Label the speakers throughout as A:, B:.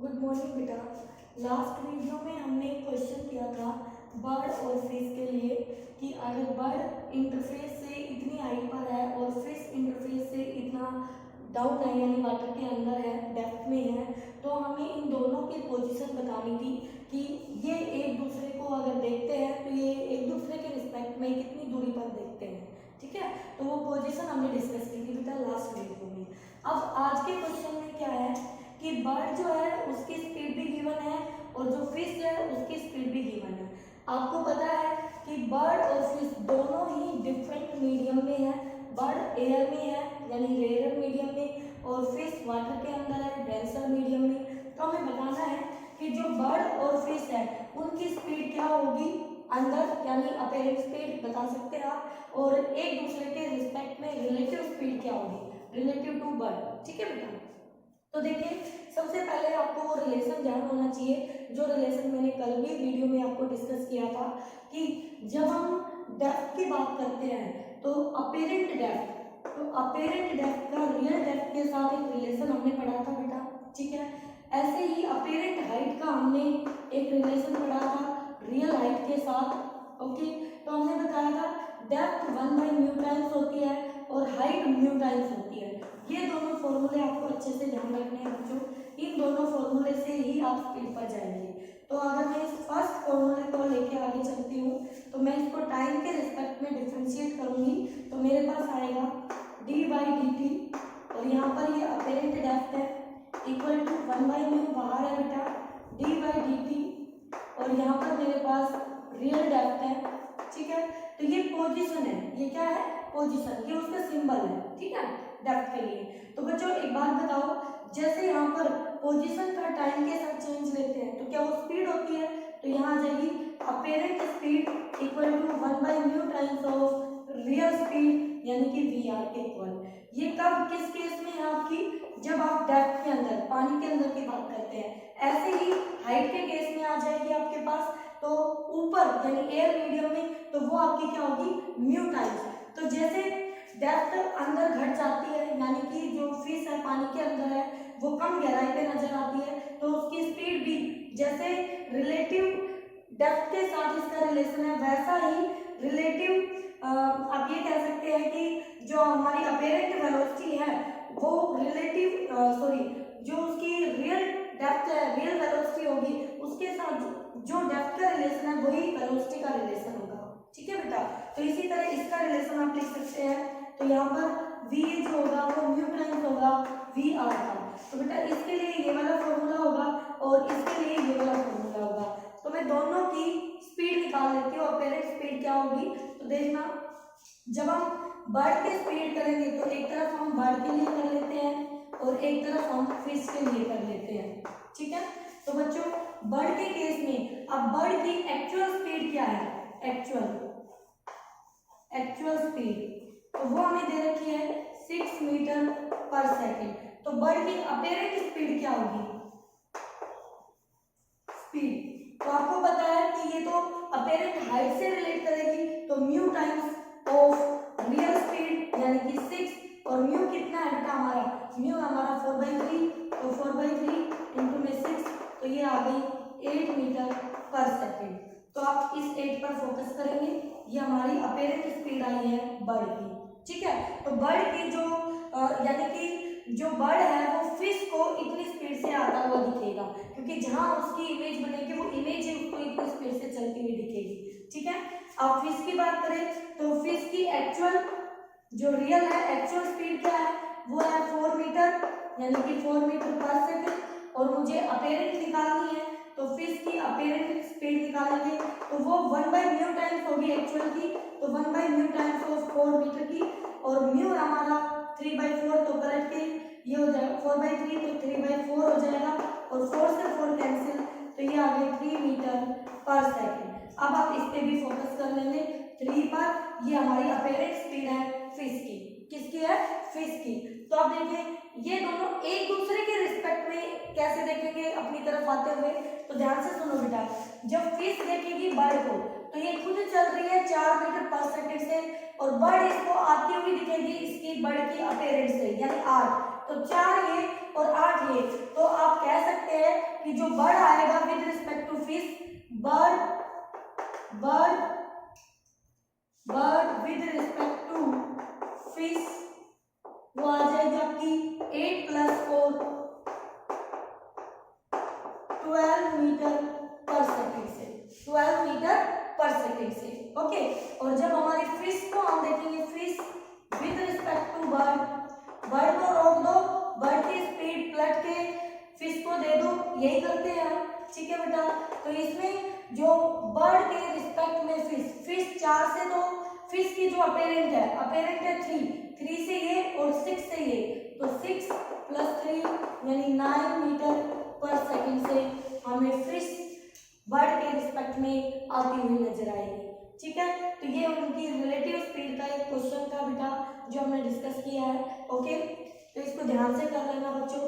A: Good morning बेटा। Last video में हमने एक क्वेश्चन किया था बर्ड और फिश के लिए कि अगर बर्ड इंटरफेस से इतनी हाइट पर है और फिश इंटरफेस से इतना डाउन है यानी वाटर के अंदर है, डेप्थ में है, तो हमें इन दोनों की पोजीशन बतानी थी कि ये एक दूसरे को अगर देखते हैं तो ये एक दूसरे के रिस्पेक्ट में कितनी दूरी पर देखते हैं। ठीक है, तो वो पोजीशन हमने डिस्कस की थी बेटा लास्ट वीडियो में। अब आज के क्वेश्चन में क्या है कि बर्ड जो है उसकी स्पीड भी गिवन है और जो फिश है उसकी स्पीड भी गिवन है। आपको पता है कि बर्ड और फिश दोनों ही डिफरेंट मीडियम में है। बर्ड एयर में है यानी रेयर मीडियम में और फिश वाटर के अंदर है डेंसर मीडियम में। तो हमें बताना है कि जो बर्ड और फिश है उनकी स्पीड क्या होगी अंदर यानी अपेरेंट स्पीड बता सकते हैं आप, और एक दूसरे के रिस्पेक्ट में रिलेटिव स्पीड क्या होगी रिलेटिव टू बर्ड। ठीक है बेटा, तो देखिए सबसे पहले आपको वो रिलेशन ध्यान होना चाहिए जो रिलेशन मैंने कल भी वीडियो में आपको डिस्कस किया था कि जब हम डेप्थ की बात करते हैं तो अपेरेंट डेप्थ का रियल डेप्थ के साथ एक रिलेशन हमने पढ़ा था बेटा। ठीक है, ऐसे ही अपेरेंट हाइट का हमने एक रिलेशन पढ़ा था रियल हाइट के साथ। ओके, तो हमने बताया था डेप्थ 1/μ टाइम्स होती है और हाइट μ टाइम्स होती है। ये दोनों फॉर्मूले आपको अच्छे से ध्यान रखने हैं बच्चों, इन दोनों फॉर्मूले से ही आप स्पीड पर जाएंगे। तो अगर मैं इस फर्स्ट फॉर्मूले को लेके आगे चलती हूँ तो मैं इसको टाइम के रिस्पेक्ट में डिफरेंशिएट करूंगी तो मेरे पास आएगा d/dt और यहाँ पर ये अपेरेंट डेप्थ है इक्वल टू 1/μ बाहर है बेटा d/dt और यहाँ पर मेरे पास रियल डेप्थ है। ठीक है, तो ये पोजीशन है, ये क्या है पोजीशन, ये उसका सिंबल है। ठीक है, डेप्थ के लिए। तो बच्चों एक बात बताओ, जैसे यहाँ पर पोजीशन का टाइम के साथ चेंज लेते हैं तो क्या वो स्पीड होती है, तो यहाँ आ जाएगी apparent speed equal to 1/μ times of real speed यानी कि वी आर के इक्वल। ये कब किस केस में है आपकी, जब आप डेप्थ के अंदर पानी के अंदर की बात करते हैं। ऐसे ही हाइट के केस में आ जाएगी आपके पास, तो ऊपर यानी एयर मीडियम में तो वो आपकी क्या होगी म्यू टाइम्स। तो जैसे डेप्थ अंदर घट जाती है यानी कि जो फिश है पानी के अंदर है वो कम गहराई पे नजर आती है तो उसकी स्पीड भी जैसे रिलेटिव डेप्थ के साथ इसका रिलेशन है वैसा ही रिलेटिव आप ये कह सकते हैं कि जो हमारी अपेरेंट वेलोसिटी है वो रिलेटिव जो उसकी रियल डेप्थ है रियल वेलोसिटी होगी उसके साथ जो डेप्थ का रिलेशन है वही वेलोसिटी का रिलेशन होगा। ठीक है बेटा, तो इसी तरह इसका रिलेशन आप लिख सकते हैं। तो यहाँ पर v जो होगा वो म्यू टाइम्स होगा वी आर का। तो बेटा इसके लिए ये वाला फॉर्मूला होगा और इसके लिए ये वाला फॉर्मूला होगा। तो मैं दोनों की स्पीड निकाल लेती हूँ। अपेरेंट स्पीड क्या होगी तो देखना, जब हम बर्ड की स्पीड करेंगे तो एक तरफ हम बर्ड के लिए कर लेते हैं और एक तरफ हम फिश के लिए कर लेते हैं। ठीक है, तो बच्चों बर्ड के केस में अब बर्ड की एक्चुअल स्पीड क्या है, एक्चुअल स्पीड तो वो हमें दे रखी है 6 मीटर पर सेकेंड। तो बर्ड की अपेरेंट स्पीड क्या होगी स्पीड, तो आपको पता है कि ये तो अपेरेंट हाइट से रिलेट करेगी तो mu times of real speed यानी कि 6 और म्यू कितना है बेटा हमारा, म्यू हमारा 4/3 तो 4/3 इंटू में 6 तो ये आ गई 8 मीटर पर सेकेंड। तो आप इस 8 पर फोकस करेंगे, ये हमारी अपेरेंट स्पीड आई है बर्ड की। ठीक है, तो बर्ड की जो यानी कि जो बर्ड है वो फिश को इतनी स्पीड से आता हुआ दिखेगा क्योंकि जहां उसकी इमेज बनेगी वो इमेज ही उसको इतनी स्पीड से चलती हुई दिखेगी। ठीक है, अब फिश की बात करें तो फिश की एक्चुअल जो रियल है एक्चुअल स्पीड क्या है वो है 4 मीटर यानी कि 4 मीटर पर सेकेंड और मुझे अपेरेंट निकालनी है तो फिश की अपेरेंट स्पीड निकालेंगे तो वो 1/μ टाइम्स होगी एक्चुअल की, तो 1/μ टाइम्स ऑफ 4 मीटर की और म्यू हमारा 3/4 तो पलट के ये हो जाएगा 4/3 तो 3/4 हो जाएगा और 4 से 4 कैंसिल तो ये आ गई 3 मीटर पर सेकेंड। अब आप इस पे भी फोकस कर लेंगे 3 पर, ये हमारी अपेरेंट स्पीड है फिश की, किसकी है फिश की। तो आप देखिए ये दोनों एक दूसरे के रिस्पेक्ट में कैसे देखेंगे अपनी तरफ आते हुए, तो ध्यान से सुनो बेटा, जब फिश देखेगी बर्ड को तो ये खुद चल रही है 4 मीटर पर सेकंड से, और बर्ड इसको आती हुई दिखेगी इसकी बर्ड की अपीयरेंस से, यानी 8। तो 4 ये और 8 ये, तो आप कह सकते हैं कि जो बर्ड आएगा with respect to fish, bird with respect to fish वो आ जाएगी आपकी 8 + 4 12 मीटर पर सेकंड से, 12 मीटर पर सेकंड से। ओके, और जब हमारी फिश को हम देखेंगे, fish with respect to bird को रोक दो, बर्ड की स्पीड पलट के फिश को दे दो, यही करते हैं हम। ठीक है बेटा, तो इसमें जो बर्ड के रिस्पेक्ट में फिश 4 से, तो फिश की जो अपीयरेंट है 3 से ये और 6 से ये, तो 6 + 3 यानी 9 मीटर पर सेकंड से हमें फिश बर्ड के रिस्पेक्ट में आती हुई नजर आएगी। ठीक है, तो ये उनकी रिलेटिव स्पीड का एक क्वेश्चन था बेटा जो हमने डिस्कस किया है। ओके, तो इसको ध्यान से कर लेना बच्चों।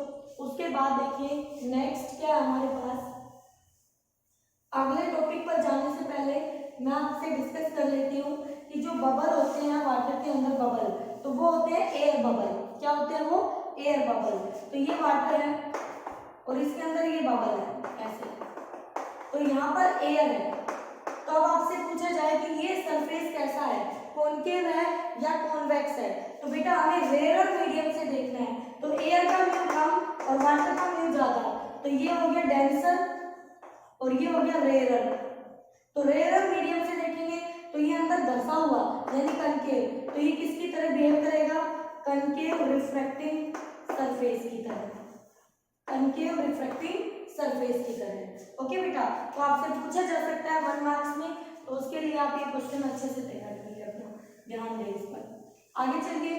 A: उसके बाद देखिए नेक्स्ट क्या है हमारे पास। अगले टॉपिक पर जाने से पहले मैं आपसे डिस्कस कर लेती हूँ कि जो बबल होते हैं वाटर के अंदर, बबल तो वो होते हैं एयर बबल। क्या होते हैं वो? Air bubble. तो ये वाटर है और इसके अंदर ये बबल है ऐसे, तो यहाँ पर एयर है। तो अब आपसे पूछा जाए कि ये सरफेस कैसा है, कॉनकेव है या कॉन्वेक्स है, तो बेटा हमें रेयर मीडियम से देखना है। तो एयर का म्यू कम और वाटर का म्यू ज्यादा, तो ये हो गया डेंसर और ये हो गया रेयर। तो रेयर मीडियम से देखेंगे तो ये अंदर धंसा हुआ यानी कनकेव, तो ये किसकी तरह बिहेव करेगा? कनकेव रिफ्रैक्टिंग सरफेस की तरह, कनकेव रिफ्रैक्टिंग सरफेस की तरह। ओके बेटा, तो आपसे पूछा जा सकता है 1 मार्क्स में, तो उसके लिए आप ये क्वेश्चन अच्छे से तैयार करिए, अपना ध्यान दें इस पर। आगे चलिए,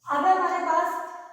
A: अब हमारे पास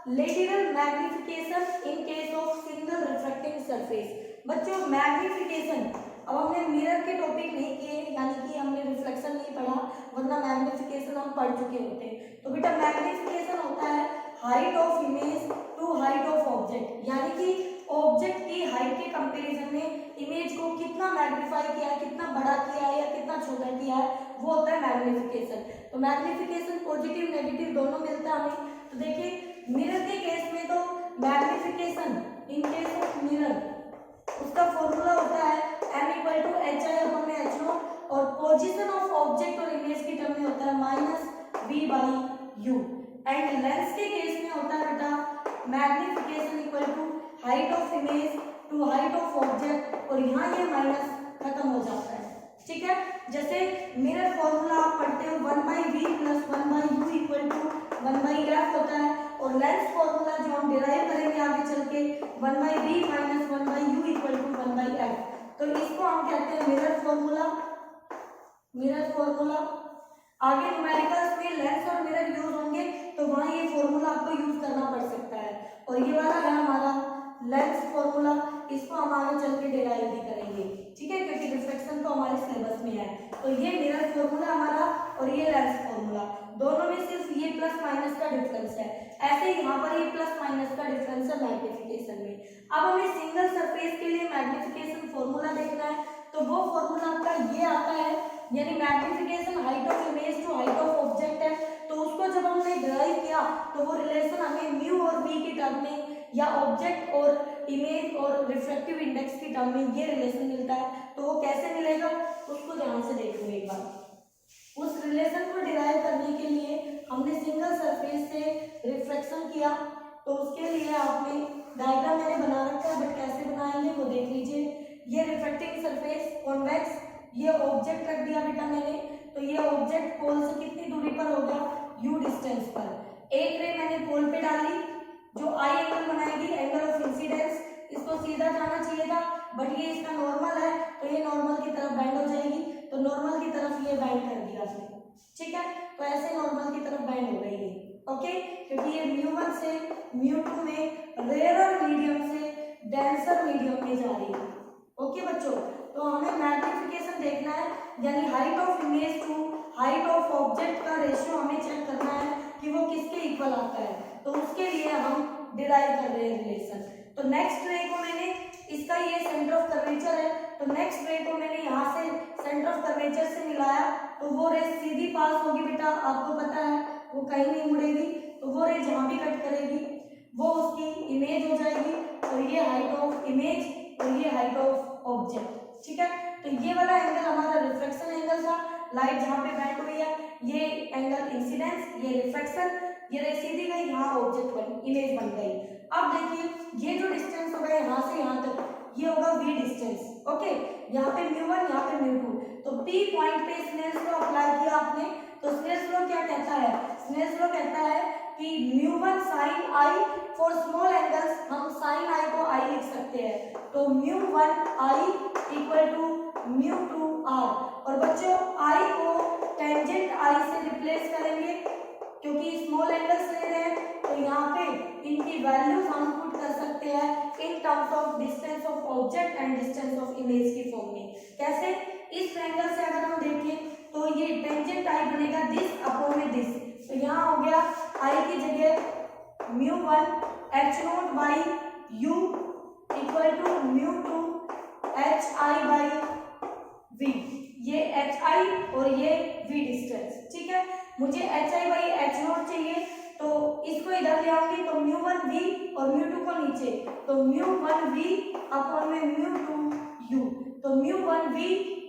A: lateral magnification in case of single refracting surface. बच्चों मैग्निफिकेशन अब हमने मिरर के टॉपिक नहीं किए, यानी कि हमने रिफ्लेक्शन नहीं पढ़ा, वरना मैग्निफिकेशन हम पढ़ चुके होते। तो बेटा मैग्निफिकेशन होता है height of image to height of object, यानी कि ऑब्जेक्ट की हाइट के कंपैरिजन में इमेज को कितना मैग्नीफाई किया है, कितना बड़ा किया है या कितना छोटा किया है, वो होता है मैग्निफिकेशन। तो मैग्निफिकेशन पॉजिटिव नेगेटिव दोनों मिलता है हमें। तो देखिए मिरर के केस में तो magnification in case of mirror उसका फॉर्मूला होता है m = hi/h0 और पोजीशन ऑफ ऑब्जेक्ट और इमेज की टर्म में होता है -v/u। एंड लेंस के केस में होता है बेटा magnification = height of image to height of object, और यहाँ ये माइनस खत्म हो जाता है। ठीक है, जैसे मिरर फॉर्मूला आप पढ़ते हो 1/v + 1/u = 1/f होता है, और लेंस फॉर्मूला जो हम डिराइव करेंगे आगे चल के 1/v - 1/u = 1/f। तो इसको हम कहते हैं मिरर फॉर्मूला। मिरर फॉर्मूला आगे न्यूमेरिकल्स में लेंस और मिरर यूज होंगे तो वहां ये फॉर्मूला आपको यूज करना पड़ सकता है, और ये वाला है हमारा लेंस फॉर्मूला, इसको हम आगे चल के डिराइव भी करेंगे। ठीक है, क्योंकि रिफ्लेक्शन तो हमारे सिलेबस में है। तो ये मिरर फॉर्मूला हमारा और ये लेंस फॉर्मूला, दोनों में सिर्फ ये प्लस माइनस का डिफरेंस है। ऐसे ही यहाँ पर ये प्लस माइनस का डिफरेंस है मैग्निफिकेशन में। अब हमें सिंगल सरफेस के लिए मैग्निफिकेशन फॉर्मूला देखना है, तो वो फॉर्मूला आपका ये आता है, यानी magnification height of image to height of object है। तो उसको जब हमने डिराइव किया तो वो रिलेशन हमें म्यू और v की टर्म में, या ऑब्जेक्ट और इमेज और रिफ्रैक्टिव इंडेक्स की टर्म में ये रिलेशन मिलता है। तो वो कैसे मिलेगा उसको ध्यान से देखो एक बार। उस रिलेशन को डिराइव करने के लिए हमने सिंगल सरफेस से रिफ्लेक्शन किया, तो उसके लिए आपने डायग्राम मैंने बना रखा है, बट कैसे बनाएंगे वो देख लीजिए। ये रिफ्लेक्टिंग सरफेस कॉन्वेक्स, ये ऑब्जेक्ट रख दिया बेटा मैंने, तो ये ऑब्जेक्ट पोल से कितनी दूरी पर होगा? u डिस्टेंस पर। एक रे मैंने पोल पे डाली जो आई एंगल बनाएगी, एंगल ऑफ इंसिडेंस, इसको सीधा जाना चाहिए था, बट ये इसका नॉर्मल है तो ये नॉर्मल की तरफ बैंड हो जाएगी, तो नॉर्मल की तरफ ये बैंड कर दिया आपने। ठीक है, तो ऐसे नॉर्मल की तरफ बैंड हो गई है। ओके, क्योंकि ये μ1 से μ2 में रेयर मीडियम से डेंसर मीडियम में जा रही है। ओके बच्चों, तो हमें मैग्निफिकेशन देखना है, यानी height of image to height of object का रेशियो हमें चेक करना है कि वो किसके इक्वल आता है। तो उसके लिए हम डिराइव कर रहे हैं रिलेशन। तो नेक्स्ट रे को मैंने, इसका ये सेंटर ऑफ कर्वेचर है, तो नेक्स्ट रे को मैंने यहाँ से सेंटर ऑफ कर्वेचर से मिलाया, तो वो रे सीधी पास होगी बेटा, आपको पता है वो कहीं नहीं मुड़ेगी, तो वो रे जहाँ भी कट करेगी वो उसकी इमेज हो जाएगी, और ये हाइट ऑफ इमेज और ये हाइट ऑफ ऑब्जेक्ट, ठीक है। तो ये वाला एंगल हमारा रिफ्लेक्शन एंगल था, लाइट जहाँ पे बेंड हुई है, ये एंगल इंसिडेंस, ये रिफ्लेक्शन, ये रे सीधी गई, यहाँ ऑब्जेक्ट बन, इमेज बन गई। अब देखिए ये जो डिस्टेंस होगा यहाँ से यहाँ तक, ये होगा v डिस्टेंस, ओके। यहाँ पे μ1, यहाँ पे μ2, तो P पॉइंट पे स्नेल्स लॉ अप्लाई किया आपने, तो स्नेल्स लॉ क्या कहता है, स्नेल्स लॉ कहता है कि μ1 sin i, for small angles हम sin i को i लिख सकते हैं, तो μ1 i इक्वल टू μ2 r, और बच्चों i को टेंजेंट i से रिप्लेस करेंगे क्योंकि स्मॉल एंगल्स ले रहे हैं, तो यहाँ पे इनकी वैल्यूज हम पुट कर सकते हैं in terms of distance of object and distance of image की फॉर्म में। कैसे, इस एंगल से अगर हम देखें तो ये टेंजेंट आई बनेगा दिस अपॉन में दिस, तो यहाँ हो गया आई की जगह μ1 h0 by u equal to μ2 hi by v, ये hi और ये v डिस्टेंस, ठीक है। मुझे hi बाई h0 चाहिए, तो इसको इधर ले आऊंगी, तो μ1v और μ2 को नीचे, तो μ1v अपॉन में μ2u, तो μ1v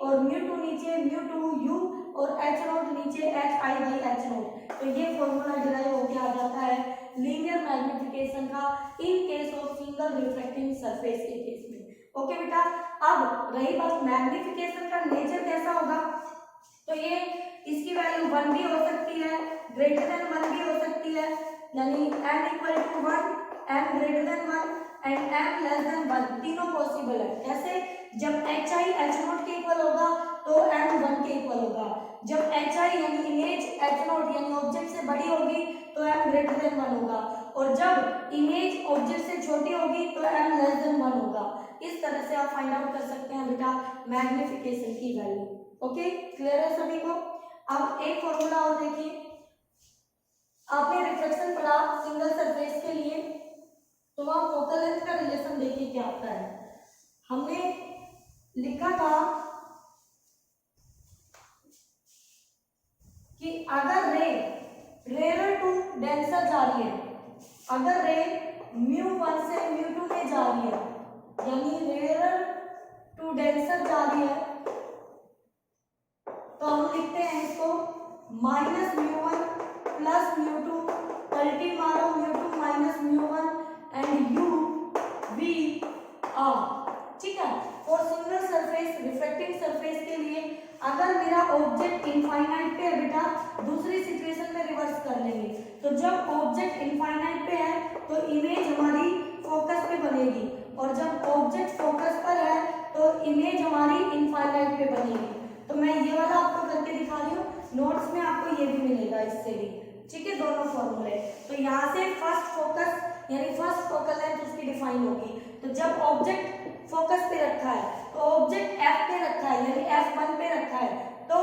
A: और μ2 नीचे μ2u और h0 नीचे hi बाई h0, तो ये फॉर्मूला डिराइव होके आ जाता है लीनियर मैग्निफिकेशन का इन case of single reflecting surface के केस में। ओके बेटा, अब रही बात मैग्निफिकेशन का नेचर कैसा होगा, तो ये इसकी वैल्यू 1 भी हो सकती है, ग्रेटर देन 1 भी हो सकती है, यानी m equal to 1, m greater than 1 and m less than 1, तीनों पॉसिबल है। कैसे, जब hi h0 के इक्वल होगा तो m 1 के इक्वल होगा, जब hi यानी इमेज h0 यानी ऑब्जेक्ट से बड़ी होगी तो m ग्रेटर देन 1 होगा, और जब इमेज ऑब्जेक्ट से छोटी होगी तो m लेस देन 1 होगा। इस तरह से आप फाइंड आउट कर सकते हैं बेटा मैग्निफिकेशन की वैल्यू। ओके, क्लियर है सभी को। अब एक फॉर्मूला और देखिए, आपने रिफ्लेक्शन पढ़ा सिंगल सरफेस के लिए, तो वहां फोकल लेंथ का रिलेशन देखिए क्या आता है। हमने लिखा था कि अगर रे रेयर टू डेंसर जा रही है, अगर रे μ1 से μ2 में जा रही है, यानी रेयर टू डेंसर जा रही है, तो हम लिखते हैं इसको माइनस μ1 प्लस μ2, पलटी मारो μ2 minus μ1 and u v r, ठीक है। For single surface reflecting surface के लिए अगर मेरा ऑब्जेक्ट इनफाइनाइट पे है बेटा, दूसरी सिचुएशन में रिवर्स कर लेंगे, तो जब ऑब्जेक्ट इनफाइनाइट पे है तो इमेज हमारी फोकस पे बनेगी, और जब ऑब्जेक्ट फोकस पर है तो इमेज हमारी इनफाइनाइट पे बनेगी। तो मैं ये वाला आपको करके दिखा रही हूँ, नोट्स में आपको ये भी मिलेगा इससे भी, ठीक है, दोनों फॉर्मूले। तो यहाँ से फर्स्ट फोकस यानी फर्स्ट फोकल लेंथ उसकी डिफाइन होगी, तो जब ऑब्जेक्ट फोकस पे रखा है तो ऑब्जेक्ट f पे रखा है यानी f1 पे रखा है, तो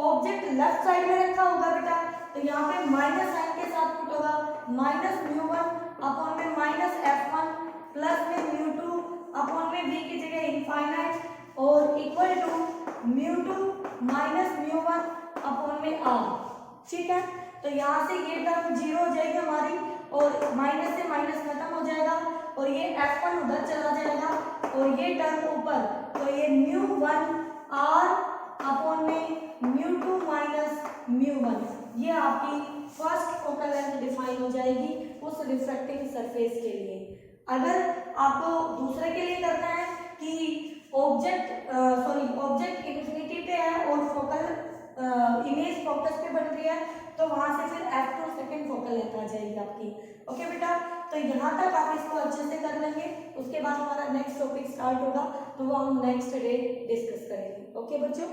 A: ऑब्जेक्ट लेफ्ट साइड में रखा होगा बेटा, तो यहाँ पे माइनस साइन के साथ पुट होगा माइनस μ1 अपॉन में माइनस f1 प्लस में μ2 अपॉन में v की जगह इनफाइनाइट और इक्वल टू μ2 माइनस μ1 अपॉन में r, ठीक है। तो यहाँ से ये टर्म 0 हो जाएगी हमारी, और माइनस से माइनस खत्म हो जाएगा, और ये f1 उधर चला जाएगा, और ये टर्म ऊपर, तो ये μ1 r अपॉन में μ2 माइनस μ1, ये आपकी फर्स्ट फोकल लेंथ डिफाइन हो जाएगी उस रिफ्लेक्टिंग सरफेस के लिए। अगर आपको दूसरे के लिए करना है कि ऑब्जेक्ट इन्फिनिटी पे है और फोकल इमेज फोकस पे बन रही है, तो वहां से फिर f2 सेकंड फोकल लेंथ आ जाएगी आपकी। ओके बेटा, तो यहाँ तक आप इसको अच्छे से कर लेंगे, उसके बाद हमारा नेक्स्ट टॉपिक स्टार्ट होगा, तो वो हम नेक्स्ट डे डिस्कस करेंगे। ओके बच्चों।